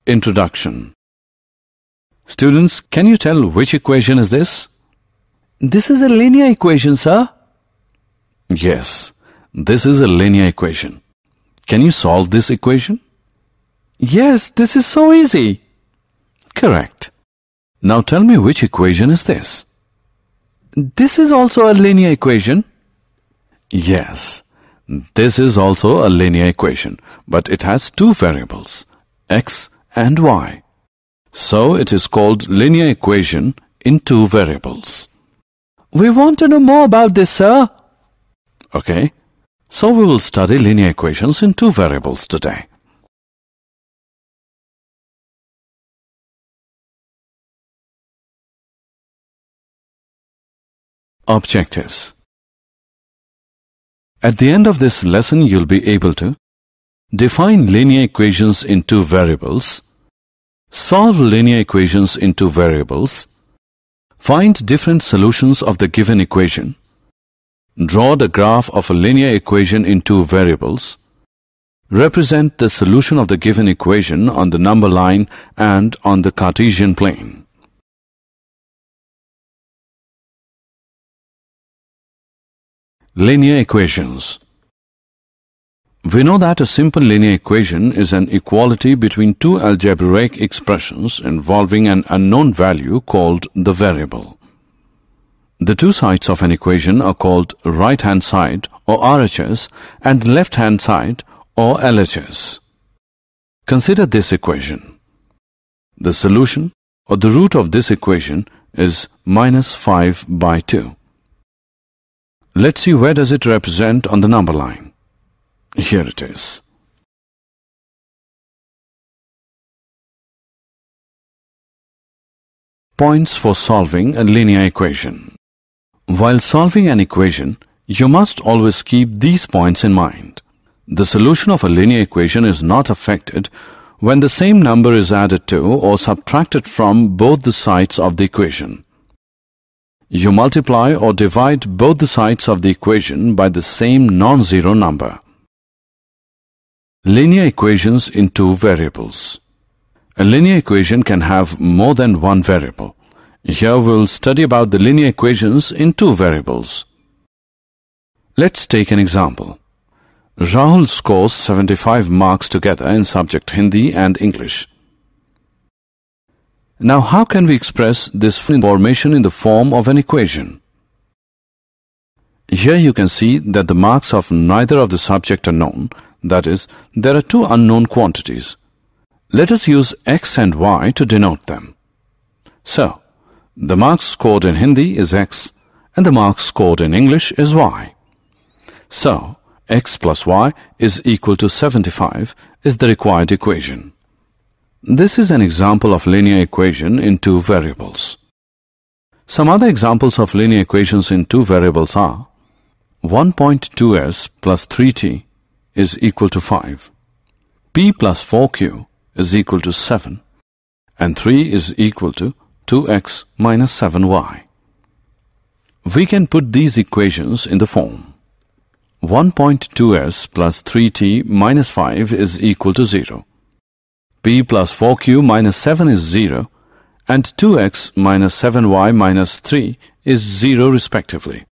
Introduction. Students, can you tell which equation is this? This is a linear equation, sir. Yes, this is a linear equation. Can you solve this equation? Yes, this is so easy. Correct. Now tell me which equation is this? This is also a linear equation. Yes, this is also a linear equation, but it has two variables, x and y. So it is called linear equation in two variables. We want to know more about this, sir. Okay, so we will study linear equations in two variables today. Objectives. At the end of this lesson, you'll be able to define linear equations in two variables, solve linear equations in two variables, find different solutions of the given equation, draw the graph of a linear equation in two variables, represent the solution of the given equation on the number line and on the Cartesian plane. Linear equations. We know that a simple linear equation is an equality between two algebraic expressions involving an unknown value called the variable. The two sides of an equation are called right-hand side or RHS and left-hand side or LHS. Consider this equation. The solution or the root of this equation is -5/2. Let's see where does it represent on the number line. Here it is. Points for solving a linear equation. While solving an equation, you must always keep these points in mind. The solution of a linear equation is not affected when the same number is added to or subtracted from both the sides of the equation. You multiply or divide both the sides of the equation by the same non-zero number. Linear equations in two variables. A linear equation can have more than one variable. Here we'll study about the linear equations in two variables. Let's take an example. Rahul scores 75 marks together in subject Hindi and English. Now, how can we express this information in the form of an equation? Here you can see that the marks of neither of the subject are known. That is, there are two unknown quantities. Let us use x and y to denote them. So, the marks scored in Hindi is x and the marks scored in English is y. So, x plus y is equal to 75 is the required equation. This is an example of linear equation in two variables. Some other examples of linear equations in two variables are 1.2s plus 3t is equal to 5, p plus 4q is equal to 7, and 3 is equal to 2x minus 7y. We can put these equations in the form 1.2s plus 3t minus 5 is equal to 0. P plus 4q minus 7 is 0 and 2x minus 7y minus 3 is 0 respectively.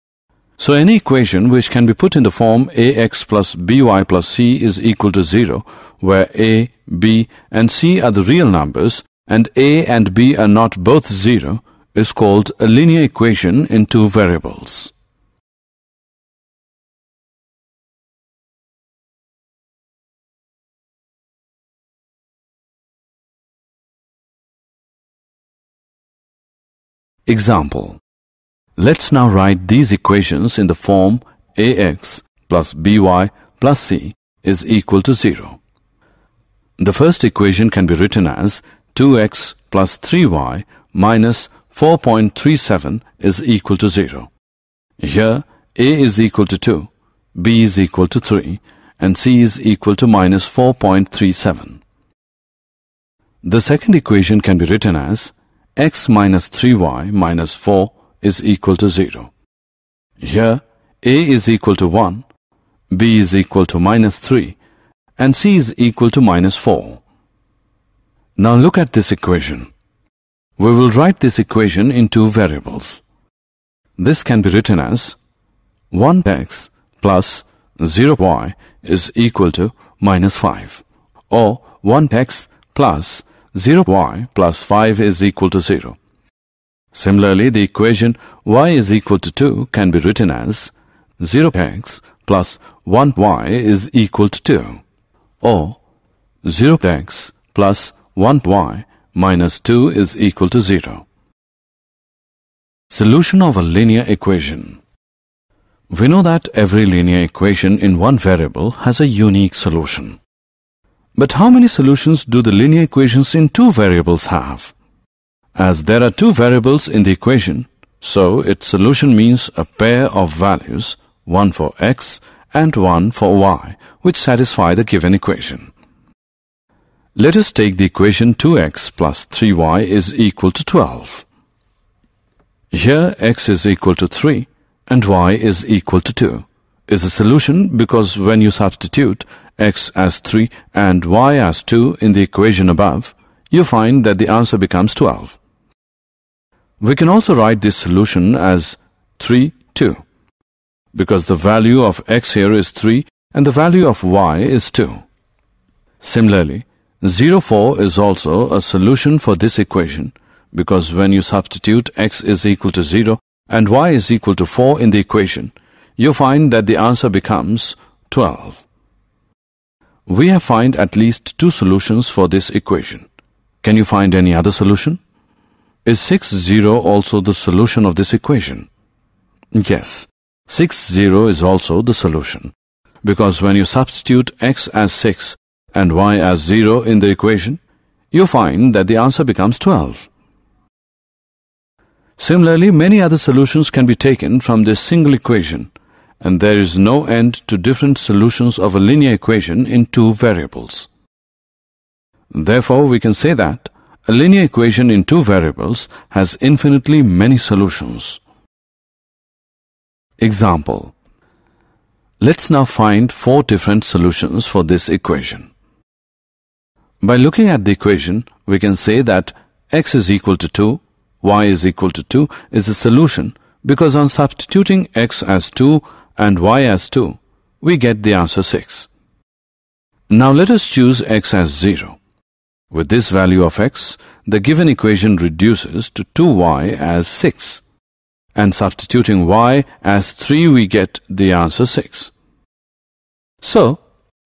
So any equation which can be put in the form ax plus by plus c is equal to 0, where a, b and c are the real numbers and a and b are not both 0, is called a linear equation in two variables. Example. Let's now write these equations in the form ax plus by plus c is equal to 0. The first equation can be written as 2x plus 3y minus 4.37 is equal to 0. Here a is equal to 2, b is equal to 3 and c is equal to minus 4.37. The second equation can be written as x minus 3y minus 4 is equal to 0. Here, a is equal to 1, b is equal to minus 3, and c is equal to minus 4. Now look at this equation. We will write this equation in two variables. This can be written as 1x plus 0y is equal to minus 5, or 1x plus 0y plus 5 is equal to 0. Similarly, the equation y is equal to 2 can be written as 0x plus 1y is equal to 2, or 0x plus 1y minus 2 is equal to 0. Solution of a linear equation. We know that every linear equation in one variable has a unique solution. But how many solutions do the linear equations in two variables have? As there are two variables in the equation, so its solution means a pair of values, one for x and one for y, which satisfy the given equation. Let us take the equation 2x plus 3y is equal to 12. Here x is equal to 3 and y is equal to 2 is a solution because when you substitute x as 3 and y as 2 in the equation above, you find that the answer becomes 12. We can also write this solution as 3, 2, because the value of x here is 3 and the value of y is 2. Similarly, 0, 4 is also a solution for this equation because when you substitute x is equal to 0 and y is equal to 4 in the equation, you find that the answer becomes 12. We have found at least two solutions for this equation. Can you find any other solution? Is 6, 0 also the solution of this equation? Yes, 6, 0 is also the solution because when you substitute x as 6 and y as 0 in the equation, you find that the answer becomes 12. Similarly, many other solutions can be taken from this single equation, and there is no end to different solutions of a linear equation in two variables. Therefore, we can say that a linear equation in two variables has infinitely many solutions. Example. Let's now find four different solutions for this equation. By looking at the equation, we can say that x is equal to 2, y is equal to 2 is a solution because on substituting x as 2 and y as 2, we get the answer 6. Now let us choose x as 0. With this value of x, the given equation reduces to 2y as 6. And substituting y as 3, we get the answer 6. So,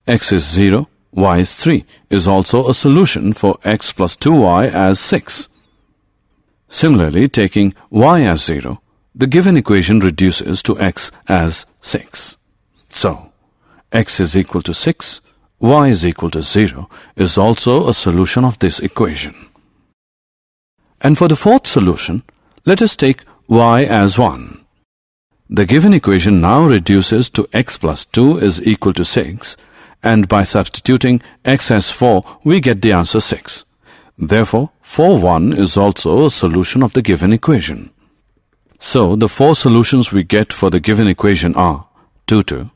x is 0, y is 3 is also a solution for x plus 2y as 6. Similarly, taking y as 0, the given equation reduces to x as 6. So, x is equal to 6, y is equal to 0 is also a solution of this equation. And for the fourth solution, let us take y as 1. The given equation now reduces to x plus 2 is equal to 6, and by substituting x as 4, we get the answer 6. Therefore, 4, 1 is also a solution of the given equation. So, the four solutions we get for the given equation are 2, 2,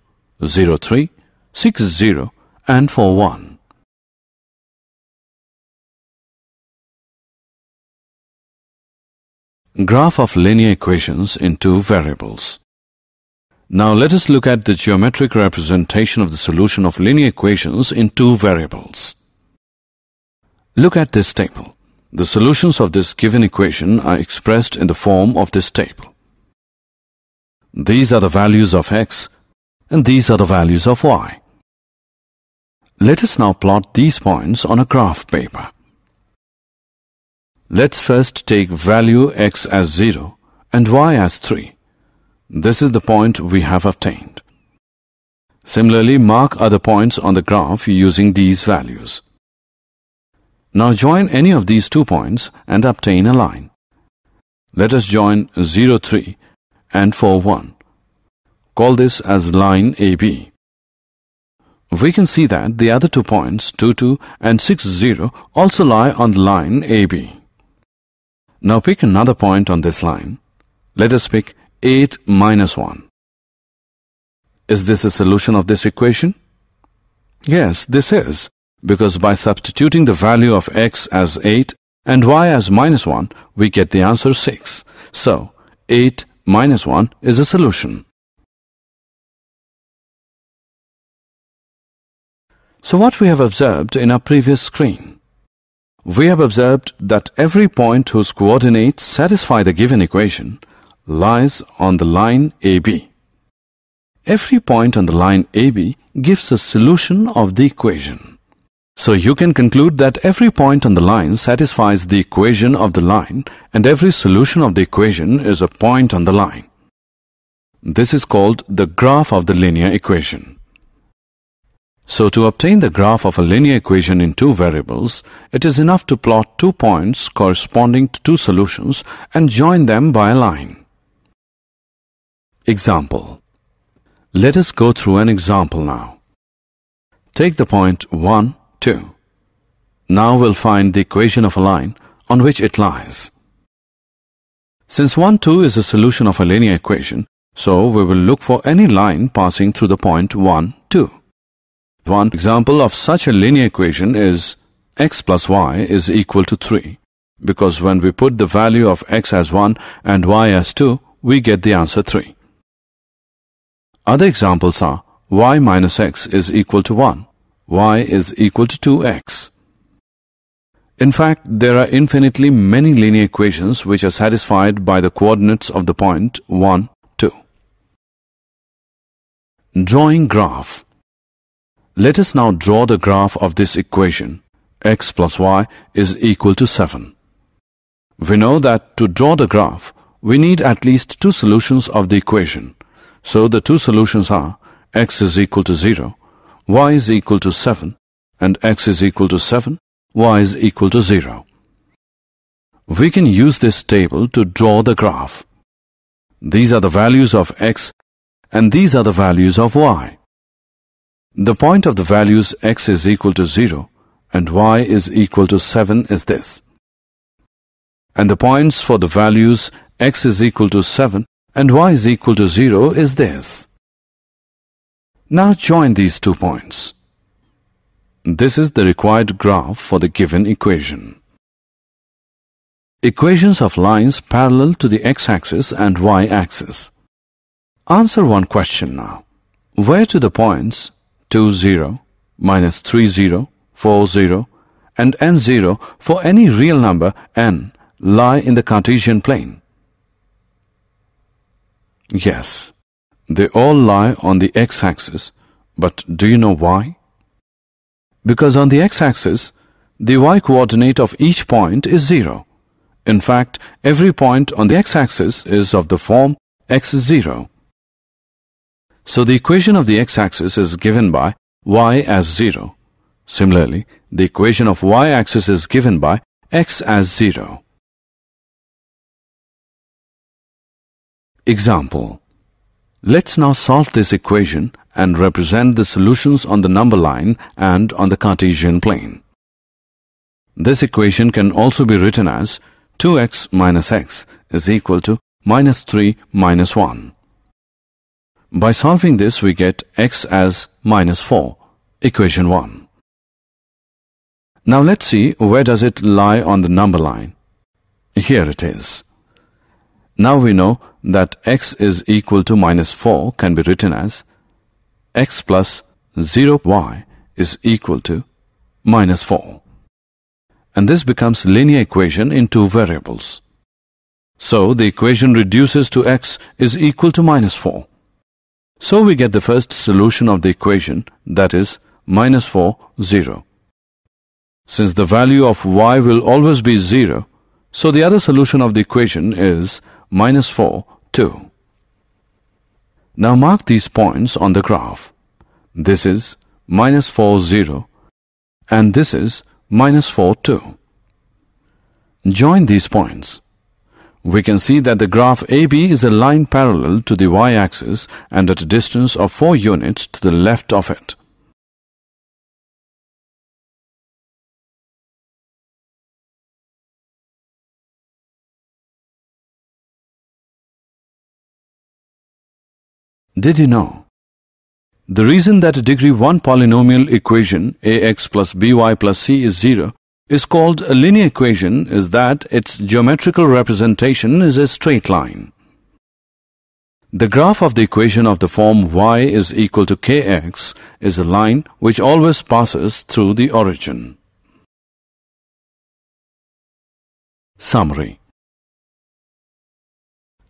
0, 3, 6, 0, and 4, 1. Graph of linear equations in two variables. Now let us look at the geometric representation of the solution of linear equations in two variables. Look at this table. The solutions of this given equation are expressed in the form of this table. These are the values of x and these are the values of y. Let us now plot these points on a graph paper. Let's first take value x as 0 and y as 3. This is the point we have obtained. Similarly, mark other points on the graph using these values. Now join any of these 2 points and obtain a line. Let us join 0, 3 and 4, 1. Call this as line AB. We can see that the other 2 points, 2, 2 and 6, 0, also lie on the line AB. Now pick another point on this line. Let us pick 8, minus 1. Is this a solution of this equation? Yes, this is, because by substituting the value of x as 8 and y as -1, we get the answer 6. So, 8 minus 1 is a solution. So what we have observed in our previous screen? We have observed that every point whose coordinates satisfy the given equation lies on the line AB. Every point on the line AB gives a solution of the equation. So you can conclude that every point on the line satisfies the equation of the line, and every solution of the equation is a point on the line. This is called the graph of the linear equation. So to obtain the graph of a linear equation in two variables, it is enough to plot 2 points corresponding to 2 solutions and join them by a line. Example. Let us go through an example now. Take the point 1, 2. Now we'll find the equation of a line on which it lies. Since 1, 2 is a solution of a linear equation, so we will look for any line passing through the point 1, 2. One example of such a linear equation is x plus y is equal to 3, because when we put the value of x as 1 and y as 2, we get the answer 3. Other examples are y minus x is equal to 1, y is equal to 2x. In fact, there are infinitely many linear equations which are satisfied by the coordinates of the point 1, 2. Drawing graph. Let us now draw the graph of this equation. X plus y is equal to 7. We know that to draw the graph, we need at least 2 solutions of the equation. So the 2 solutions are x is equal to 0, y is equal to 7, and x is equal to 7, y is equal to 0. We can use this table to draw the graph. These are the values of x and these are the values of y. The point of the values x is equal to 0 and y is equal to 7 is this. And the points for the values x is equal to 7 and y is equal to 0 is this. Now join these 2 points. This is the required graph for the given equation. Equations of lines parallel to the x-axis and y-axis. Answer one question now. Where to the points 2, 0, minus 3, 0, 4, 0, and n 0 for any real number n lie in the Cartesian plane? Yes, they all lie on the x-axis, but do you know why? Because on the x-axis, the y-coordinate of each point is 0. In fact, every point on the x-axis is of the form x is 0. So the equation of the x-axis is given by y as 0. Similarly, the equation of y-axis is given by x as 0. Example. Let's now solve this equation and represent the solutions on the number line and on the Cartesian plane. This equation can also be written as 2x minus x is equal to minus 3 minus 1. By solving this, we get x as minus 4, equation 1. Now let's see where does it lie on the number line. Here it is. Now we know that x is equal to minus 4 can be written as x plus 0y is equal to minus 4. And this becomes linear equation in 2 variables. So the equation reduces to x is equal to minus 4. So we get the first solution of the equation, that is minus 4, 0. Since the value of y will always be 0, so the other solution of the equation is minus 4, 2. Now mark these points on the graph. This is minus 4, 0, and this is minus 4, 2. Join these points. We can see that the graph AB is a line parallel to the y-axis and at a distance of 4 units to the left of it. Did you know The reason that a degree 1 polynomial equation ax plus by plus c is 0 is called a linear equation is that its geometrical representation is a straight line. The graph of the equation of the form y is equal to kx is a line which always passes through the origin. Summary.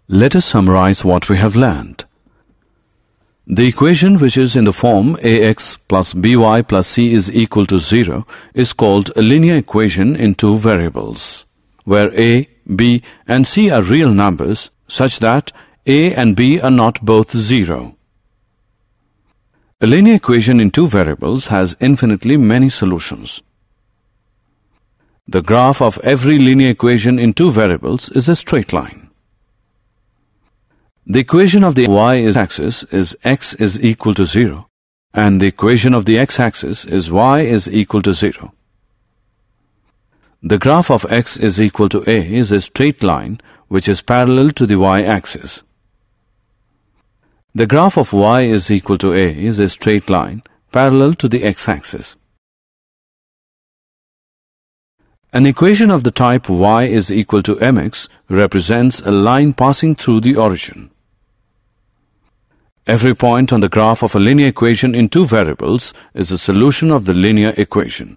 Let us summarize what we have learned. The equation which is in the form ax plus by plus c is equal to 0 is called a linear equation in two variables, where a, b and c are real numbers such that a and b are not both 0. A linear equation in two variables has infinitely many solutions. The graph of every linear equation in two variables is a straight line. The equation of the y-axis is x is equal to 0 and the equation of the x-axis is y is equal to 0. The graph of x is equal to a is a straight line which is parallel to the y-axis. The graph of y is equal to a is a straight line parallel to the x-axis. An equation of the type y is equal to mx represents a line passing through the origin. Every point on the graph of a linear equation in two variables is a solution of the linear equation.